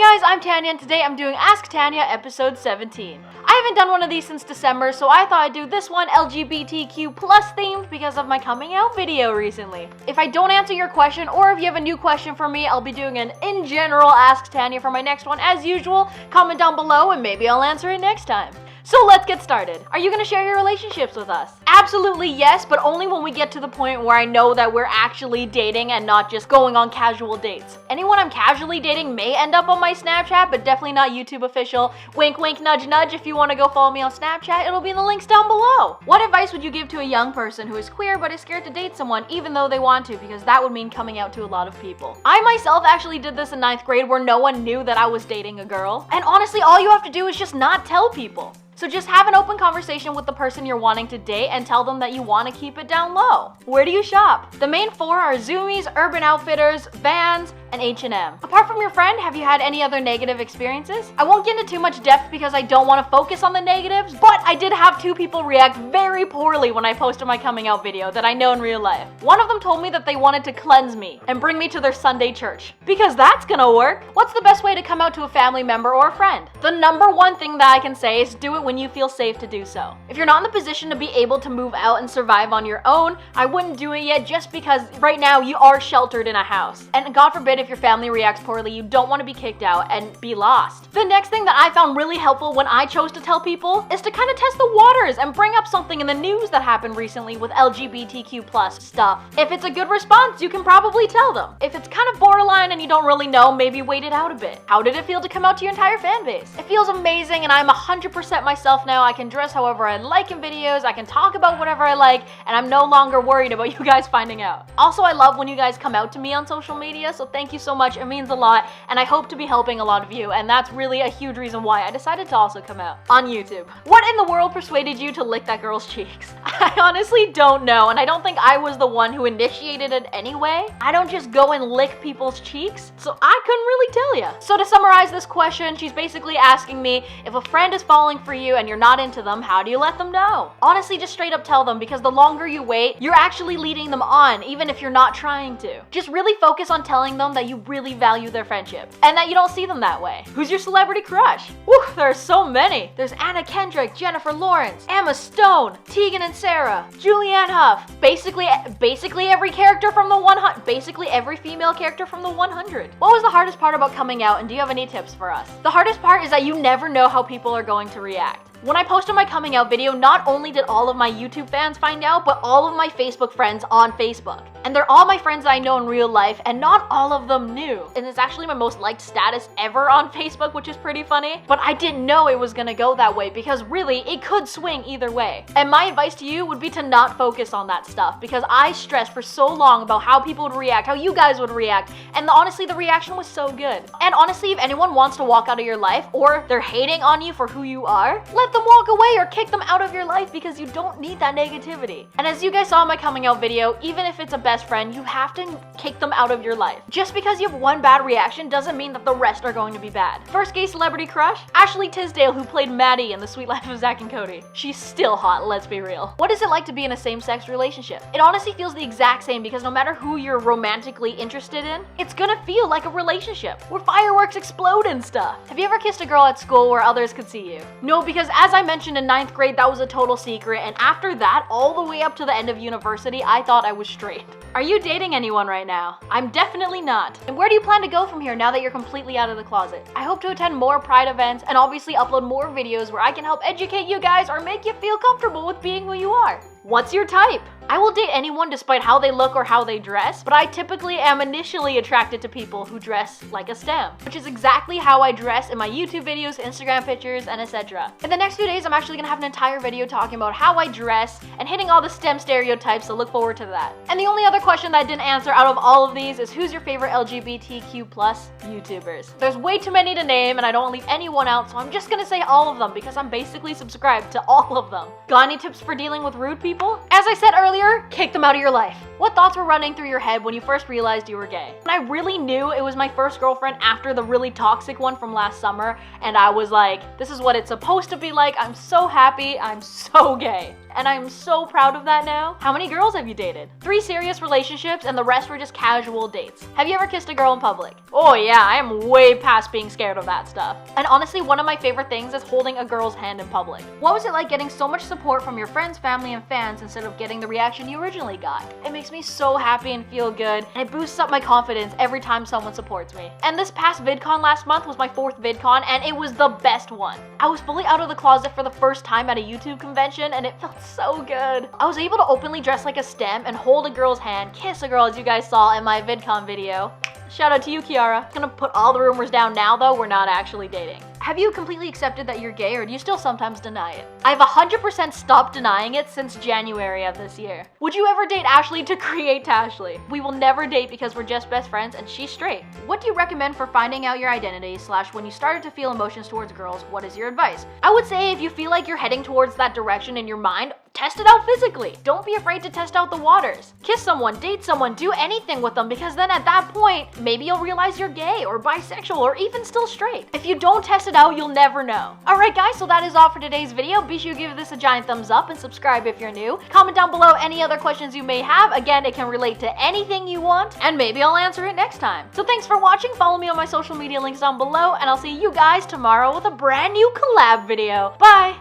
guys, I'm Tanya and today I'm doing Ask Tanya episode 17. I haven't done one of these since December, so I thought I'd do this one LGBTQ plus themed because of my coming out video recently. If I don't answer your question or if you have a new question for me, I'll be doing an in general Ask Tanya for my next one as usual. Comment down below and maybe I'll answer it next time. So let's get started. Are you gonna share your relationships with us? Absolutely yes, but only when we get to the point where I know that we're actually dating and not just going on casual dates. Anyone I'm casually dating may end up on my Snapchat, but definitely not YouTube official. Wink wink nudge nudge, if you wanna go follow me on Snapchat, it'll be in the links down below. What advice would you give to a young person who is queer but is scared to date someone even though they want to, because that would mean coming out to a lot of people? I myself actually did this in 9th grade where no one knew that I was dating a girl. And honestly, all you have to do is just not tell people. So just have an open conversation with the person you're wanting to date and tell them that you want to keep it down low. Where do you shop? The main 4 are Zoomies, Urban Outfitters, Vans, and H&M. Apart from your friend, have you had any other negative experiences? I won't get into too much depth because I don't want to focus on the negatives, but I did have 2 people react very poorly when I posted my coming out video that I know in real life. One of them told me that they wanted to cleanse me and bring me to their Sunday church. Because that's gonna work. What's the best way to come out to a family member or a friend? The number one thing that I can say is do it when you feel safe to do so. If you're not in the position to be able to move out and survive on your own, I wouldn't do it yet just because right now you are sheltered in a house. And God forbid if your family reacts poorly, you don't want to be kicked out and be lost. The next thing that I found really helpful when I chose to tell people is to kind of test the waters and bring up something in the news that happened recently with LGBTQ plus stuff. If it's a good response, you can probably tell them. If it's kind of borderline and you don't really know, maybe wait it out a bit. How did it feel to come out to your entire fan base? It feels amazing and I'm 100% myself now. I can dress however I like in videos, I can talk about whatever I like, and I'm no longer worried about you guys finding out. Also, I love when you guys come out to me on social media, so thank you so much. It means a lot, and I hope to be helping a lot of you, and that's really a huge reason why I decided to also come out on YouTube. What in the world persuaded you to lick that girl's cheeks? I honestly don't know, and I don't think I was the one who initiated it anyway. I don't just go and lick people's cheeks, so I couldn't really tell you. So to summarize this question, she's basically asking me, if a friend is falling for you and you're not into them, how do you let them know? Honestly, just straight up tell them, because the longer you wait, you're actually leading them on, even if you're not trying to. Just really focus on telling them that you really value their friendship and that you don't see them that way. Who's your celebrity crush? Whew, there are so many. There's Anna Kendrick, Jennifer Lawrence, Emma Stone, Tegan and Sarah, Julianne Hough, basically every character from the 100, basically every female character from the 100. What was the hardest part about coming out, and do you have any tips for us? The hardest part is that you never know how people are going to react. When I posted my coming out video, not only did all of my YouTube fans find out, but all of my Facebook friends on Facebook. And they're all my friends that I know in real life, and not all of them knew. And it's actually my most liked status ever on Facebook, which is pretty funny. But I didn't know it was gonna go that way, because really, it could swing either way. And my advice to you would be to not focus on that stuff, because I stressed for so long about how people would react, how you guys would react, and honestly, the reaction was so good. And honestly, if anyone wants to walk out of your life, or they're hating on you for who you are, let them walk away or kick them out of your life, because you don't need that negativity. And as you guys saw in my coming out video, even if it's a best friend, you have to kick them out of your life. Just because you have one bad reaction doesn't mean that the rest are going to be bad. First gay celebrity crush? Ashley Tisdale, who played Maddie in The Sweet Life of Zach and Cody. She's still hot, let's be real. What is it like to be in a same-sex relationship? It honestly feels the exact same, because no matter who you're romantically interested in, it's gonna feel like a relationship where fireworks explode and stuff. Have you ever kissed a girl at school where others could see you? No, because as I mentioned in 9th grade, that was a total secret, and after that, all the way up to the end of university, I thought I was straight. Are you dating anyone right now? I'm definitely not. And where do you plan to go from here now that you're completely out of the closet? I hope to attend more Pride events and obviously upload more videos where I can help educate you guys or make you feel comfortable with being who you are. What's your type? I will date anyone despite how they look or how they dress, but I typically am initially attracted to people who dress like a STEM, which is exactly how I dress in my YouTube videos, Instagram pictures, and etc. In the next few days, I'm actually gonna have an entire video talking about how I dress and hitting all the STEM stereotypes, so look forward to that. And the only other question that I didn't answer out of all of these is who's your favorite LGBTQ plus YouTubers? There's way too many to name and I don't want to leave anyone out, so I'm just gonna say all of them because I'm basically subscribed to all of them. Got any tips for dealing with rude people? As I said earlier, earlier, kick them out of your life. What thoughts were running through your head when you first realized you were gay? And I really knew it was my first girlfriend after the really toxic one from last summer, and I was like, this is what it's supposed to be like. I'm so happy, I'm so gay. And I'm so proud of that now. How many girls have you dated? 3 serious relationships and the rest were just casual dates. Have you ever kissed a girl in public? Oh yeah, I am way past being scared of that stuff. And honestly, one of my favorite things is holding a girl's hand in public. What was it like getting so much support from your friends, family, and fans instead of getting the reaction you originally got? It makes me so happy and feel good, and it boosts up my confidence every time someone supports me. And this past VidCon last month was my 4th VidCon, and it was the best one. I was fully out of the closet for the first time at a YouTube convention, and it felt so good. I was able to openly dress like a STEM and hold a girl's hand, kiss a girl as you guys saw in my VidCon video. Shout out to you, Kiara. I'm gonna put all the rumors down now though, we're not actually dating. Have you completely accepted that you're gay, or do you still sometimes deny it? I've 100% stopped denying it since January of this year. Would you ever date Ashley to create Tashley? We will never date because we're just best friends and she's straight. What do you recommend for finding out your identity / when you started to feel emotions towards girls, what is your advice? I would say if you feel like you're heading towards that direction in your mind, test it out physically. Don't be afraid to test out the waters. Kiss someone, date someone, do anything with them, because then at that point, maybe you'll realize you're gay or bisexual or even still straight. If you don't test it out, you'll never know. Alright guys, so that is all for today's video. Be sure to give this a giant thumbs up and subscribe if you're new. Comment down below any other questions you may have. Again, it can relate to anything you want, and maybe I'll answer it next time. So thanks for watching. Follow me on my social media links down below, and I'll see you guys tomorrow with a brand new collab video. Bye!